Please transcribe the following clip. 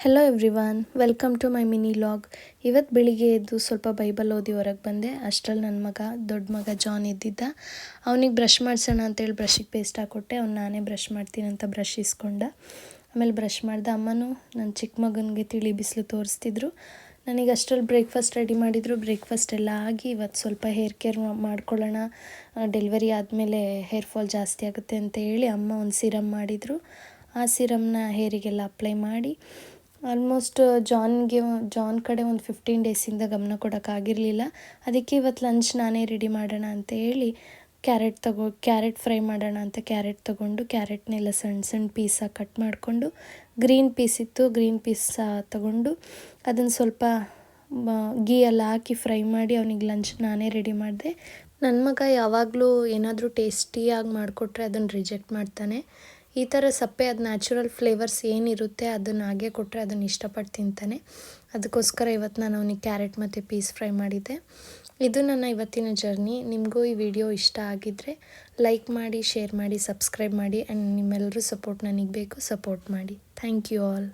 Hello everyone, welcome to my mini vlog. ಇವತ್ತು ಬೆಳಿಗ್ಗೆ ಎದ್ದು ಸ್ವಲ್ಪ ಬೈಬಲ್ ಓದಿ ಹೊರಗೆ ಬಂದೆ. ಅಷ್ಟರಲ್ಲಿ ನನ್ನ ದೊಡ್ಡ ಮಗ ಜಾನ್ ಎದ್ದಿದ್ದ. ಅವನಿಗೆ ಬ್ರಷ್ ಮಾಡಿಸೋಣ ಅಂತೇಳಿ ಬ್ರಷಿಗೆ ಪೇಸ್ಟ್ ಹಾಕ್ಕೊಟ್ಟೆ. ಅವ್ನು ನಾನೇ ಬ್ರಷ್ ಮಾಡ್ತೀನಿ ಅಂತ ಬ್ರಷ್ ಇಸ್ಕೊಂಡ. ಆಮೇಲೆ ಬ್ರಷ್ ಮಾಡ್ದೆ. ಅಮ್ಮನೂ ನನ್ನ ಚಿಕ್ಕ ಮಗನಿಗೆ ತಿಳಿ ಬಿಸಿಲು ತೋರಿಸ್ತಿದ್ರು. ನನಗೆ ಅಷ್ಟರಲ್ಲಿ ಬ್ರೇಕ್ಫಾಸ್ಟ್ ರೆಡಿ ಮಾಡಿದರು. ಬ್ರೇಕ್ಫಾಸ್ಟ್ ಎಲ್ಲ ಆಗಿ ಇವತ್ತು ಸ್ವಲ್ಪ ಹೇರ್ ಕೇರ್ ಮಾಡ್ಕೊಳ್ಳೋಣ, ಡೆಲಿವರಿ ಆದಮೇಲೆ ಹೇರ್ ಫಾಲ್ ಜಾಸ್ತಿ ಆಗುತ್ತೆ ಅಂತ ಹೇಳಿ ಅಮ್ಮ ಒಂದು ಸಿರಮ್ ಮಾಡಿದರು. ಆ ಸಿರಮ್ನ ಹೇರಿಗೆಲ್ಲ ಅಪ್ಲೈ ಮಾಡಿ ಆಲ್ಮೋಸ್ಟ್ ಜಾನ್ ಕಡೆ ಒಂದು 15 ಡೇಸಿಂದ ಗಮನ ಕೊಡೋಕ್ಕಾಗಿರಲಿಲ್ಲ. ಅದಕ್ಕೆ ಇವತ್ತು ಲಂಚ್ ನಾನೇ ರೆಡಿ ಮಾಡೋಣ ಅಂತ ಹೇಳಿ ಕ್ಯಾರೆಟ್ ಫ್ರೈ ಮಾಡೋಣ ಅಂತ ಕ್ಯಾರೆಟ್ ತೊಗೊಂಡು ಕ್ಯಾರೆಟ್ನೆಲ್ಲ ಸಣ್ಣ ಸಣ್ಣ ಪೀಸಾಗಿ ಕಟ್ ಮಾಡಿಕೊಂಡು, ಗ್ರೀನ್ ಪೀಸ್ ಇತ್ತು, ಗ್ರೀನ್ ಪೀಸ್ ತೊಗೊಂಡು ಅದನ್ನು ಸ್ವಲ್ಪ ಗೀ ಎಲ್ಲ ಹಾಕಿ ಫ್ರೈ ಮಾಡಿ ಅವನಿಗೆ ಲಂಚ್ ನಾನೇ ರೆಡಿ ಮಾಡಿದೆ. ನನ್ನ ಮಗ ಯಾವಾಗಲೂ ಏನಾದರೂ ಟೇಸ್ಟಿಯಾಗಿ ಮಾಡಿಕೊಟ್ರೆ ಅದನ್ನು ರಿಜೆಕ್ಟ್ ಮಾಡ್ತಾನೆ. ಈ ಥರ ಸಪ್ಪೆ ಅದು ನ್ಯಾಚುರಲ್ ಫ್ಲೇವರ್ಸ್ ಏನಿರುತ್ತೆ ಅದನ್ನು ಹಾಗೆ ಕೊಟ್ಟರೆ ಅದನ್ನು ಇಷ್ಟಪಟ್ಟು ತಿಂತಾನೆ. ಅದಕ್ಕೋಸ್ಕರ ಇವತ್ತು ನಾನು ಅವನಿಗೆ ಕ್ಯಾರೆಟ್ ಮತ್ತು ಪೀಸ್ ಫ್ರೈ ಮಾಡಿದ್ದೆ. ಇದು ನನ್ನ ಇವತ್ತಿನ ಜರ್ನಿ. ನಿಮಗೂ ಈ ವಿಡಿಯೋ ಇಷ್ಟ ಆಗಿದ್ದರೆ ಲೈಕ್ ಮಾಡಿ, ಶೇರ್ ಮಾಡಿ, ಸಬ್ಸ್ಕ್ರೈಬ್ ಮಾಡಿ. ಆ್ಯಂಡ್ ನಿಮ್ಮೆಲ್ಲರೂ ಸಪೋರ್ಟ್ ನನಗೆ ಬೇಕು, ಸಪೋರ್ಟ್ ಮಾಡಿ. Thank you all.